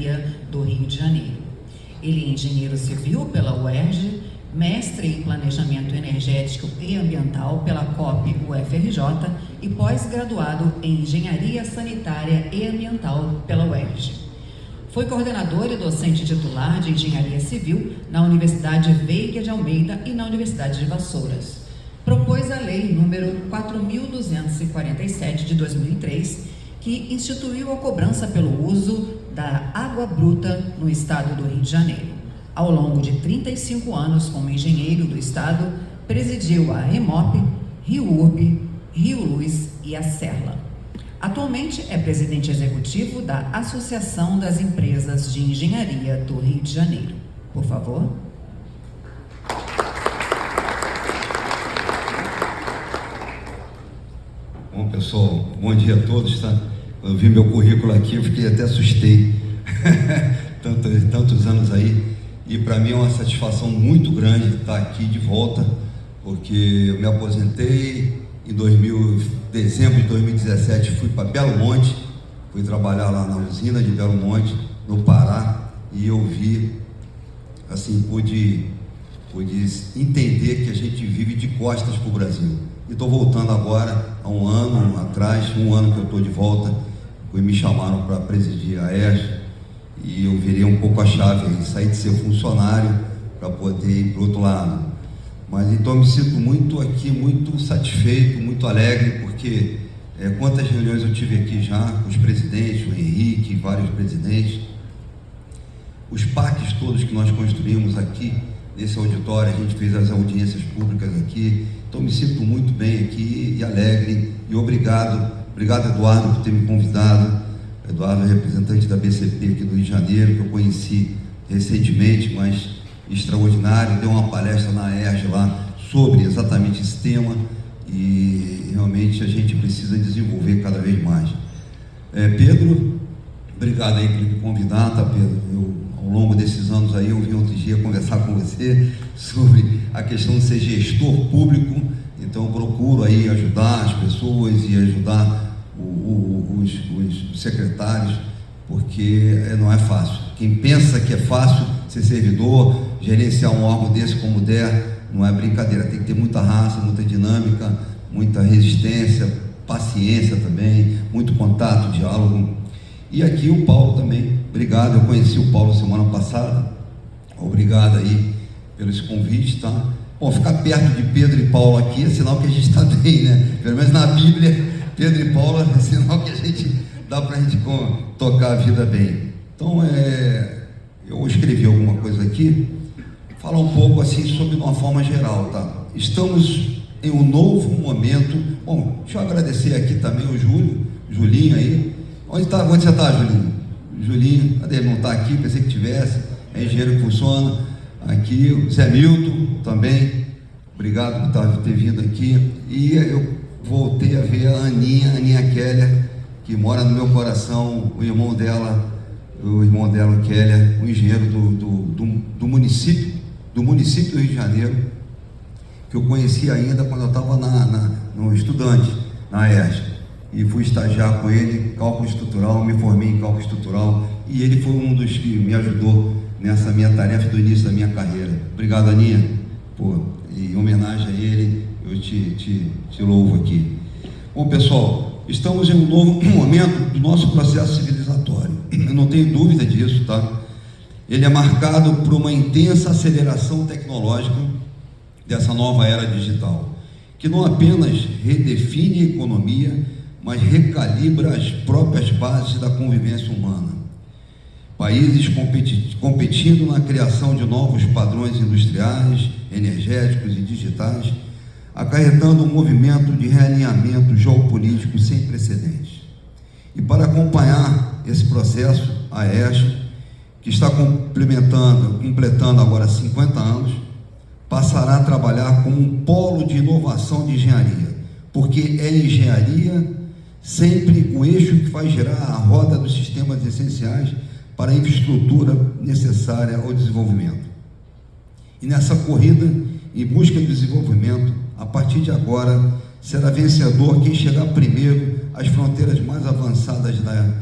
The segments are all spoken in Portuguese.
Engenharia do Rio de Janeiro. Ele é engenheiro civil pela UERJ, mestre em Planejamento Energético e Ambiental pela COP UFRJ e pós-graduado em Engenharia Sanitária e Ambiental pela UERJ. Foi coordenador e docente titular de Engenharia Civil na Universidade Veiga de Almeida e na Universidade de Vassouras. Propôs a Lei número 4.247 de 2003, que instituiu a cobrança pelo uso da água bruta no estado do Rio de Janeiro. Ao longo de 35 anos como engenheiro do estado, presidiu a EMOP, RioURB, Rio Luz e a Serla. Atualmente é presidente executivo da Associação das Empresas de Engenharia do Rio de Janeiro. Por favor. Bom, pessoal, bom dia a todos, tá? Eu vi meu currículo aqui, eu fiquei até assustei. tantos anos aí. E para mim é uma satisfação muito grande estar aqui de volta, porque eu me aposentei em dezembro de 2017, fui para Belo Monte, fui trabalhar lá na usina de Belo Monte, no Pará, e eu vi, assim, pude entender que a gente vive de costas para o Brasil. E estou voltando agora, há um ano atrás, um ano que eu estou de volta, e me chamaram para presidir a ERJ, e eu virei um pouco a chave aí, saí de ser funcionário para poder ir para o outro lado. Mas então me sinto muito aqui, muito satisfeito, muito alegre, porque quantas reuniões eu tive aqui já com os presidentes, o Henrique, vários presidentes, os parques todos que nós construímos aqui nesse auditório, a gente fez as audiências públicas aqui, então me sinto muito bem aqui e alegre, e obrigado Eduardo por ter me convidado. Eduardo é representante da BCP aqui do Rio de Janeiro, que eu conheci recentemente, mas extraordinário, deu uma palestra na ERJ lá sobre exatamente esse tema, e realmente a gente precisa desenvolver cada vez mais. Pedro, obrigado aí por me convidar, tá, Pedro? Ao longo desses anos aí, eu vim outro dia conversar com você sobre a questão de ser gestor público, então eu procuro aí ajudar as pessoas e ajudar os secretários, porque não é fácil. Quem pensa que é fácil ser servidor, gerenciar um órgão desse como o DER, não é brincadeira, tem que ter muita raça, muita dinâmica, muita resistência, paciência também, muito contato, diálogo. E aqui o Paulo também, obrigado, eu conheci o Paulo semana passada, obrigado aí pelo esse convite, tá? Bom, ficar perto de Pedro e Paulo aqui é sinal que a gente está bem, né? Pelo menos na Bíblia, Pedro e Paulo é sinal que a gente dá para a gente tocar a vida bem. Então, eu escrevi alguma coisa aqui, falar um pouco assim sobre de uma forma geral, tá? Estamos em um novo momento. Bom, deixa eu agradecer aqui também o Julinho aí. Onde você está, Julinho? Julinho, cadê? Ele não está aqui, pensei que tivesse. É engenheiro que funciona. Aqui, o Zé Milton também. Obrigado por ter vindo aqui. E eu voltei a ver a Aninha Keller, que mora no meu coração, o irmão dela, o Keller, um engenheiro do município do Rio de Janeiro, que eu conheci ainda quando eu estava no estudante, na ERJ, e fui estagiar com ele, cálculo estrutural, me formei em cálculo estrutural, e ele foi um dos que me ajudou nessa minha tarefa do início da minha carreira. Obrigado, Aninha, em homenagem a ele, eu te louvo aqui. Bom, pessoal, estamos em um novo momento do nosso processo civilizatório, eu não tenho dúvida disso, tá? Ele é marcado por uma intensa aceleração tecnológica dessa nova era digital, que não apenas redefine a economia, mas recalibra as próprias bases da convivência humana. Países competindo na criação de novos padrões industriais, energéticos e digitais, acarretando um movimento de realinhamento geopolítico sem precedentes. E para acompanhar esse processo, a ERJ, que está completando agora 50 anos, passará a trabalhar como um polo de inovação de engenharia, porque é engenharia sempre o eixo que faz girar a roda dos sistemas essenciais para a infraestrutura necessária ao desenvolvimento. E nessa corrida, em busca do desenvolvimento, a partir de agora, será vencedor quem chegar primeiro às fronteiras mais avançadas da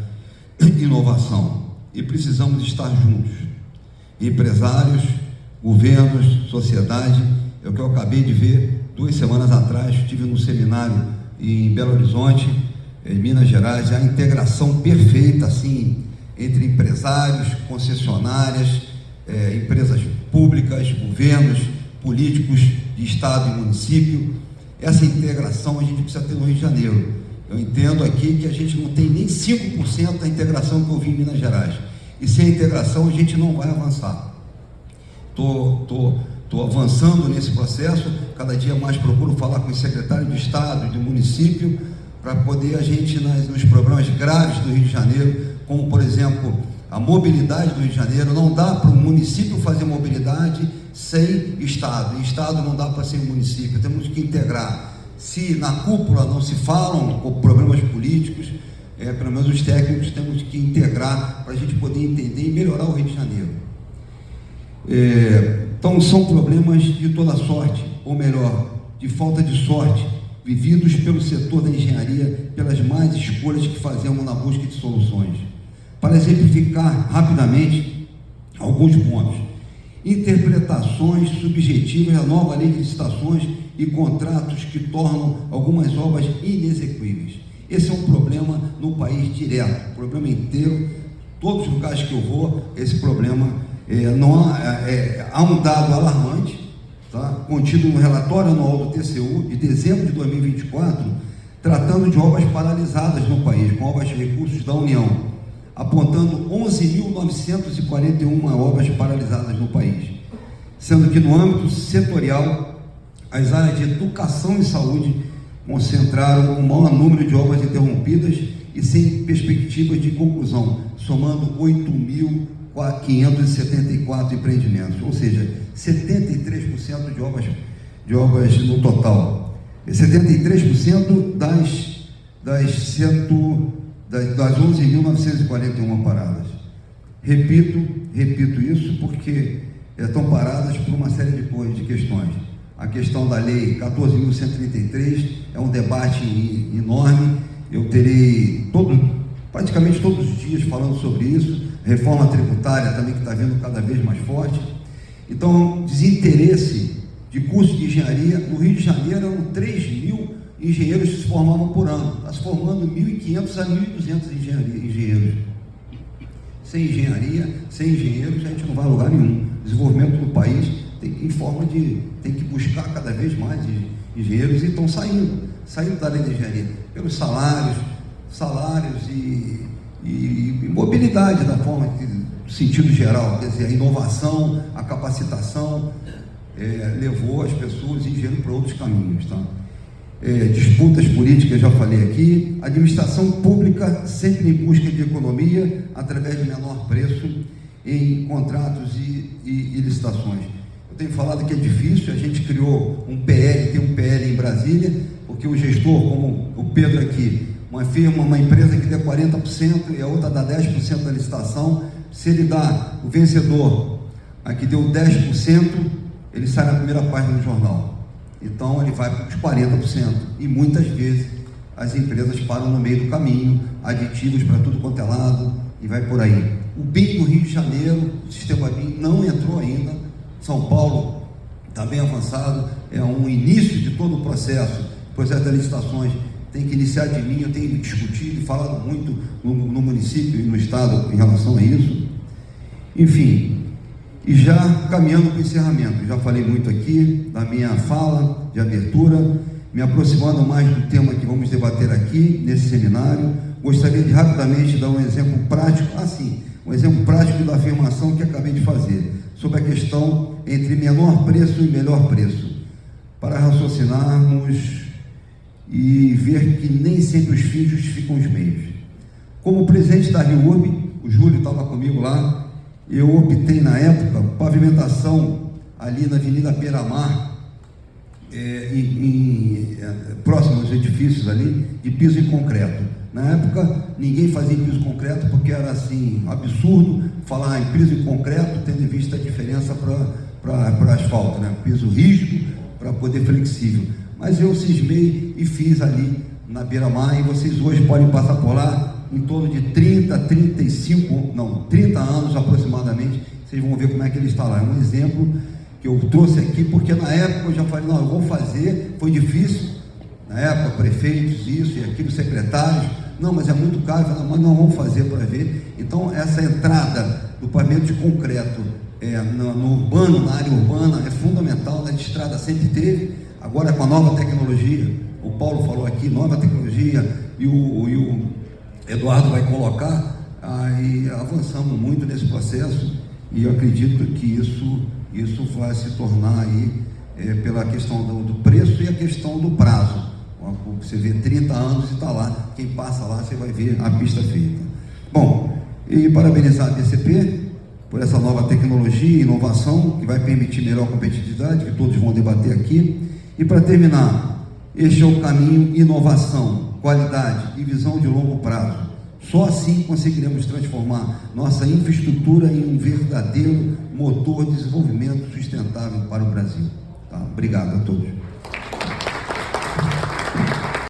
inovação. e precisamos estar juntos. Empresários, governos, sociedade. É o que eu acabei de ver 2 semanas atrás. Estive num seminário em Belo Horizonte, em Minas Gerais. A integração perfeita assim entre empresários, concessionárias, empresas públicas, governos, políticos de estado e município. Essa integração a gente precisa ter no Rio de Janeiro. Eu entendo aqui que a gente não tem nem 5% da integração que eu vi em Minas Gerais. E sem a integração a gente não vai avançar. Estou avançando nesse processo, cada dia mais procuro falar com os secretários de estado e do município, para poder a gente, nos problemas graves do Rio de Janeiro, como por exemplo, a mobilidade do Rio de Janeiro, não dá para o município fazer mobilidade sem estado, e estado não dá para ser município, temos que integrar. Se na cúpula não se falam com problemas políticos, pelo menos os técnicos temos que integrar para a gente poder entender e melhorar o Rio de Janeiro. Então são problemas de toda sorte, ou melhor, de falta de sorte, vividos pelo setor da engenharia, pelas más escolhas que fazemos na busca de soluções. Para exemplificar rapidamente alguns pontos: interpretações subjetivas da nova lei de licitações e contratos que tornam algumas obras inexequíveis. Esse é um problema no país direto, problema inteiro, todos os lugares que eu vou, esse problema há um dado alarmante, tá, contido no relatório anual do TCU de dezembro de 2024, tratando de obras paralisadas no país, com obras de recursos da União, apontando 11.941 obras paralisadas no país, sendo que no âmbito setorial, as áreas de educação e saúde concentraram o maior número de obras interrompidas e sem perspectivas de conclusão, somando 8.574 empreendimentos, ou seja, 73% de obras no total, 73% das 11.941 paradas. Repito isso porque estão paradas por uma série de questões. A questão da lei 14.133 é um debate enorme. Eu terei praticamente todos os dias falando sobre isso. Reforma tributária também, que está vindo cada vez mais forte. Então, desinteresse de curso de engenharia. No Rio de Janeiro eram 3.000 engenheiros que se formavam por ano. Está se formando 1.500 a 1.200 engenheiros. Sem engenheiros, a gente não vai a lugar nenhum. Desenvolvimento do país tem que buscar cada vez mais engenheiros, e estão saindo da área de engenharia, pelos salários e mobilidade da forma, no sentido geral, quer dizer, a inovação, a capacitação levou as pessoas e engenheiros para outros caminhos, tá? Disputas políticas, já falei aqui. Administração pública sempre em busca de economia através de menor preço em contratos e licitações. Eu tenho falado que é difícil. A gente criou tem um PL em Brasília, porque o gestor, como o Pedro aqui, uma empresa que dê 40% e a outra dá 10% da licitação, se ele dá o vencedor, a que deu 10%, ele sai na primeira página do jornal. Então ele vai para os 40%, e muitas vezes as empresas param no meio do caminho, aditivos para tudo quanto é lado, e vai por aí. O BIM no Rio de Janeiro, o sistema BIM não entrou ainda. São Paulo está bem avançado, é um início de todo o processo das licitações. Tem que iniciar de mim, eu tenho discutido e falado muito no município e no estado em relação a isso. Enfim, e já caminhando para o encerramento, já falei muito aqui da minha fala de abertura, me aproximando mais do tema que vamos debater aqui nesse seminário. Gostaria de rapidamente dar um exemplo prático, um exemplo prático da afirmação que acabei de fazer, sobre a questão entre menor preço e melhor preço, para raciocinarmos e ver que nem sempre os fins justificam os meios. Como presidente da Rio Urb, o Júlio estava comigo lá, eu optei na época pavimentação ali na Avenida Beira-Mar, próximo aos edifícios ali, de piso em concreto. Na época ninguém fazia piso em concreto porque era assim absurdo falar em piso em concreto, tendo em vista a diferença para asfalto, né? Piso rígido para poder flexível. Mas eu cismei e fiz ali na Beira-Mar, e vocês hoje podem passar por lá, em torno de 30 anos aproximadamente. Vocês vão ver como é que ele está lá. É um exemplo que eu trouxe aqui, porque na época eu já falei, não, eu vou fazer, foi difícil, na época, prefeitos, isso e aquilo, secretários, não, mas é muito caro, mas não vamos fazer para ver. Então, essa entrada do pavimento de concreto no urbano, na área urbana, é fundamental. Na estrada sempre teve, agora com a nova tecnologia, o Paulo falou aqui, nova tecnologia, e o Eduardo vai colocar, aí avançamos muito nesse processo, e eu acredito que isso vai se tornar aí, pela questão do preço e a questão do prazo. Você vê 30 anos e está lá, quem passa lá, você vai ver a pista feita. Bom, e parabenizar a DCP por essa nova tecnologia e inovação que vai permitir melhor competitividade, que todos vão debater aqui. E para terminar, este é o caminho: inovação, qualidade e visão de longo prazo. Só assim conseguiremos transformar nossa infraestrutura em um verdadeiro motor de desenvolvimento sustentável para o Brasil. Tá? Obrigado a todos.